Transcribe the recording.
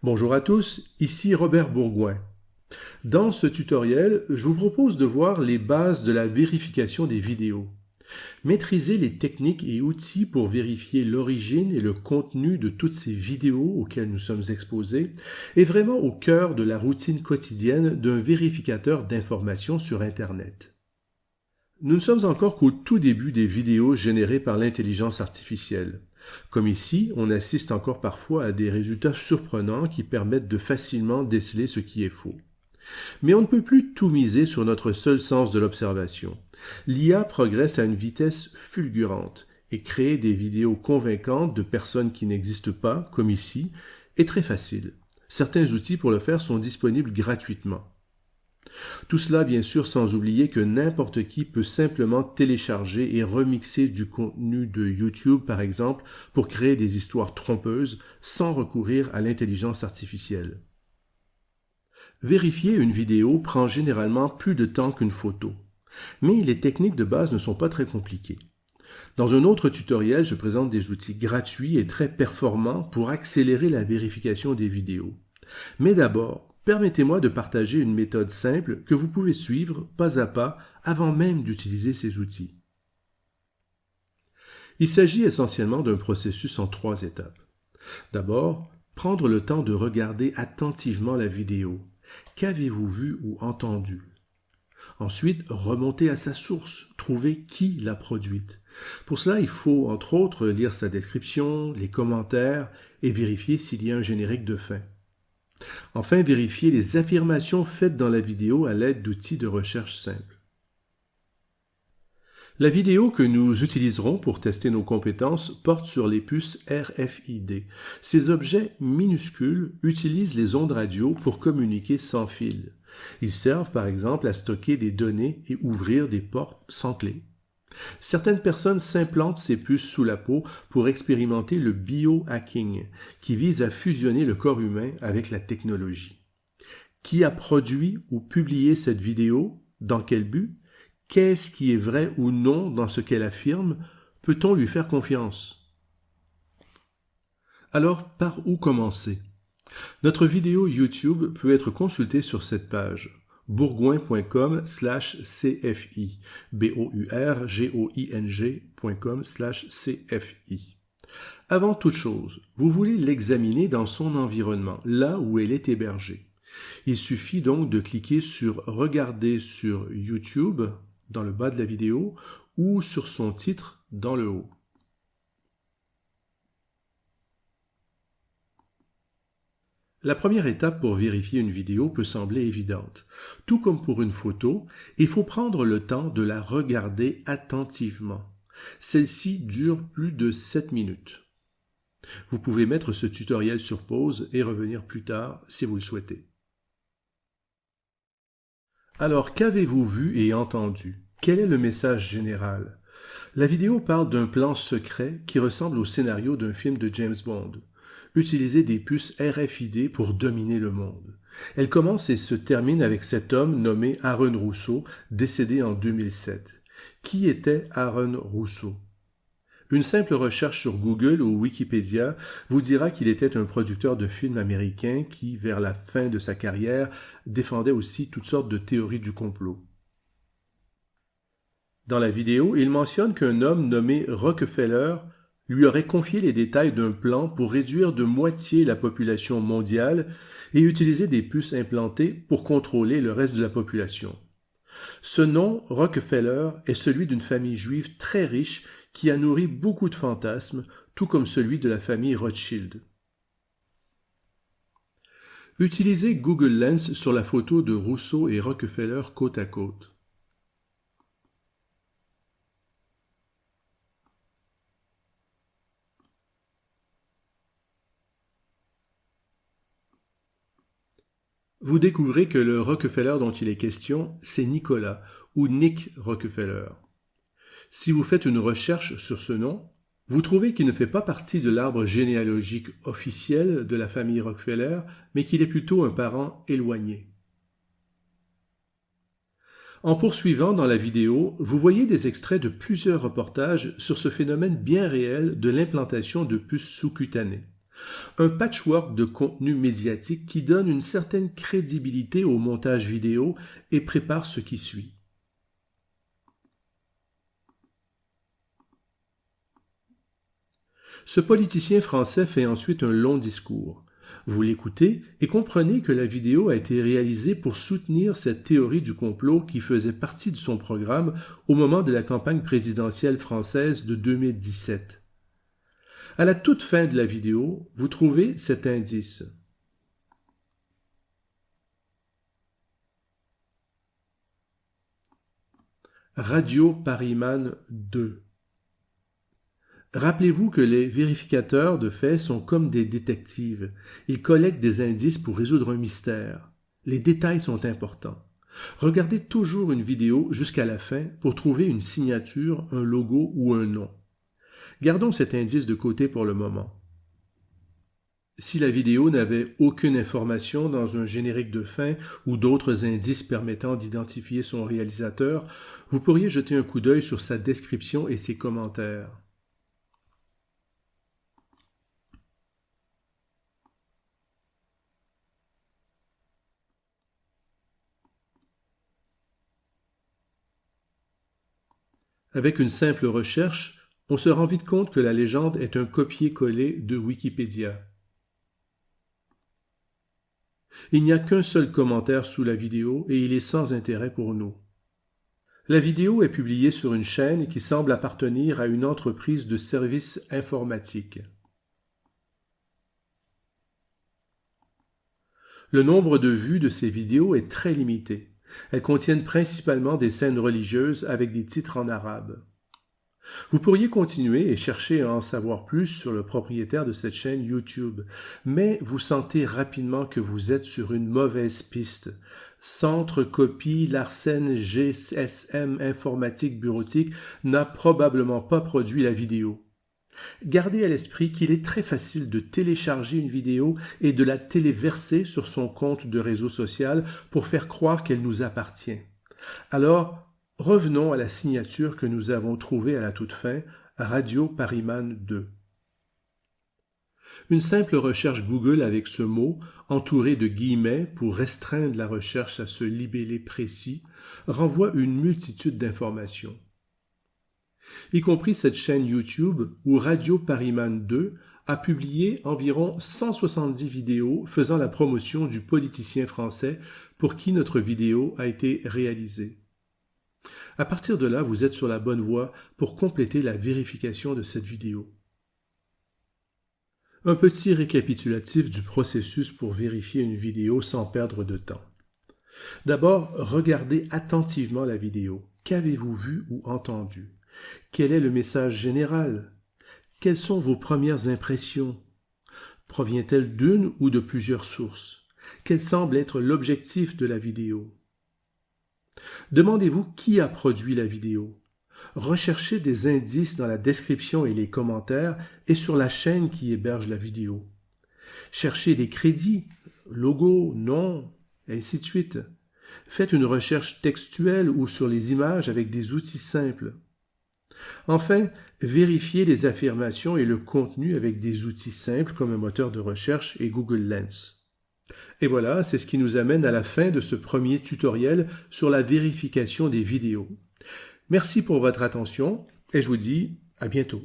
Bonjour à tous, ici Robert Bourgouin. Dans ce tutoriel, je vous propose de voir les bases de la vérification des vidéos. Maîtriser les techniques et outils pour vérifier l'origine et le contenu de toutes ces vidéos auxquelles nous sommes exposés est vraiment au cœur de la routine quotidienne d'un vérificateur d'informations sur Internet. Nous ne sommes encore qu'au tout début des vidéos générées par l'intelligence artificielle. Comme ici, on assiste encore parfois à des résultats surprenants qui permettent de facilement déceler ce qui est faux. Mais on ne peut plus tout miser sur notre seul sens de l'observation. L'IA progresse à une vitesse fulgurante et créer des vidéos convaincantes de personnes qui n'existent pas, comme ici, est très facile. Certains outils pour le faire sont disponibles gratuitement. Tout cela, bien sûr, sans oublier que n'importe qui peut simplement télécharger et remixer du contenu de YouTube, par exemple, pour créer des histoires trompeuses sans recourir à l'intelligence artificielle. Vérifier une vidéo prend généralement plus de temps qu'une photo, mais les techniques de base ne sont pas très compliquées. Dans un autre tutoriel, je présente des outils gratuits et très performants pour accélérer la vérification des vidéos. Mais d'abord, permettez-moi de partager une méthode simple que vous pouvez suivre pas à pas avant même d'utiliser ces outils. Il s'agit essentiellement d'un processus en 3 étapes. D'abord, prendre le temps de regarder attentivement la vidéo. Qu'avez-vous vu ou entendu? Ensuite, remonter à sa source, trouver qui l'a produite. Pour cela, il faut, entre autres, lire sa description, les commentaires et vérifier s'il y a un générique de fin. Enfin, vérifier les affirmations faites dans la vidéo à l'aide d'outils de recherche simples. La vidéo que nous utiliserons pour tester nos compétences porte sur les puces RFID. Ces objets minuscules utilisent les ondes radio pour communiquer sans fil. Ils servent par exemple à stocker des données et ouvrir des portes sans clé. Certaines personnes s'implantent ces puces sous la peau pour expérimenter le biohacking, qui vise à fusionner le corps humain avec la technologie. Qui a produit ou publié cette vidéo? Dans quel but? Qu'est-ce qui est vrai ou non dans ce qu'elle affirme? Peut-on lui faire confiance? Alors, par où commencer? Notre vidéo YouTube peut être consultée sur cette page. bourgouin.com/cfi, bourgoing.com/cfi. Avant toute chose, vous voulez l'examiner dans son environnement, là où elle est hébergée. Il suffit donc de cliquer sur « Regarder sur YouTube » dans le bas de la vidéo ou sur son titre dans le haut. La première étape pour vérifier une vidéo peut sembler évidente. Tout comme pour une photo, il faut prendre le temps de la regarder attentivement. Celle-ci dure plus de 7 minutes. Vous pouvez mettre ce tutoriel sur pause et revenir plus tard si vous le souhaitez. Alors, qu'avez-vous vu et entendu? Quel est le message général? La vidéo parle d'un plan secret qui ressemble au scénario d'un film de James Bond. Utiliser des puces RFID pour dominer le monde. Elle commence et se termine avec cet homme nommé Aaron Russo, décédé en 2007. Qui était Aaron Russo? Une simple recherche sur Google ou Wikipédia vous dira qu'il était un producteur de films américain qui, vers la fin de sa carrière, défendait aussi toutes sortes de théories du complot. Dans la vidéo, il mentionne qu'un homme nommé Rockefeller lui aurait confié les détails d'un plan pour réduire de moitié la population mondiale et utiliser des puces implantées pour contrôler le reste de la population. Ce nom, Rockefeller, est celui d'une famille juive très riche qui a nourri beaucoup de fantasmes, tout comme celui de la famille Rothschild. Utilisez Google Lens sur la photo de Russo et Rockefeller côte à côte. Vous découvrez que le Rockefeller dont il est question, c'est Nicolas, ou Nick Rockefeller. Si vous faites une recherche sur ce nom, vous trouvez qu'il ne fait pas partie de l'arbre généalogique officiel de la famille Rockefeller, mais qu'il est plutôt un parent éloigné. En poursuivant dans la vidéo, vous voyez des extraits de plusieurs reportages sur ce phénomène bien réel de l'implantation de puces sous-cutanées. Un patchwork de contenu médiatique qui donne une certaine crédibilité au montage vidéo et prépare ce qui suit. Ce politicien français fait ensuite un long discours. Vous l'écoutez et comprenez que la vidéo a été réalisée pour soutenir cette théorie du complot qui faisait partie de son programme au moment de la campagne présidentielle française de 2017. À la toute fin de la vidéo, vous trouvez cet indice. Radio Pariman 2. Rappelez-vous que les vérificateurs de faits sont comme des détectives. Ils collectent des indices pour résoudre un mystère. Les détails sont importants. Regardez toujours une vidéo jusqu'à la fin pour trouver une signature, un logo ou un nom. Gardons cet indice de côté pour le moment. Si la vidéo n'avait aucune information dans un générique de fin ou d'autres indices permettant d'identifier son réalisateur, vous pourriez jeter un coup d'œil sur sa description et ses commentaires. Avec une simple recherche, on se rend vite compte que la légende est un copier-coller de Wikipédia. Il n'y a qu'un seul commentaire sous la vidéo et il est sans intérêt pour nous. La vidéo est publiée sur une chaîne qui semble appartenir à une entreprise de services informatiques. Le nombre de vues de ces vidéos est très limité. Elles contiennent principalement des scènes religieuses avec des titres en arabe. Vous pourriez continuer et chercher à en savoir plus sur le propriétaire de cette chaîne YouTube, mais vous sentez rapidement que vous êtes sur une mauvaise piste. Centre Copie Larsen GSM Informatique Bureautique n'a probablement pas produit la vidéo. Gardez à l'esprit qu'il est très facile de télécharger une vidéo et de la téléverser sur son compte de réseau social pour faire croire qu'elle nous appartient. Alors, revenons à la signature que nous avons trouvée à la toute fin, Radio Pariman 2. Une simple recherche Google avec ce mot, entouré de guillemets pour restreindre la recherche à ce libellé précis, renvoie une multitude d'informations. Y compris cette chaîne YouTube où Radio Pariman 2 a publié environ 170 vidéos faisant la promotion du politicien français pour qui notre vidéo a été réalisée. À partir de là, vous êtes sur la bonne voie pour compléter la vérification de cette vidéo. Un petit récapitulatif du processus pour vérifier une vidéo sans perdre de temps. D'abord, regardez attentivement la vidéo. Qu'avez-vous vu ou entendu? Quel est le message général? Quelles sont vos premières impressions? Provient-elle d'une ou de plusieurs sources? Quel semble être l'objectif de la vidéo? Demandez-vous qui a produit la vidéo. Recherchez des indices dans la description et les commentaires et sur la chaîne qui héberge la vidéo. Cherchez des crédits, logos, noms, et ainsi de suite. Faites une recherche textuelle ou sur les images avec des outils simples. Enfin, vérifiez les affirmations et le contenu avec des outils simples comme un moteur de recherche et Google Lens. Et voilà, c'est ce qui nous amène à la fin de ce premier tutoriel sur la vérification des vidéos. Merci pour votre attention et je vous dis à bientôt.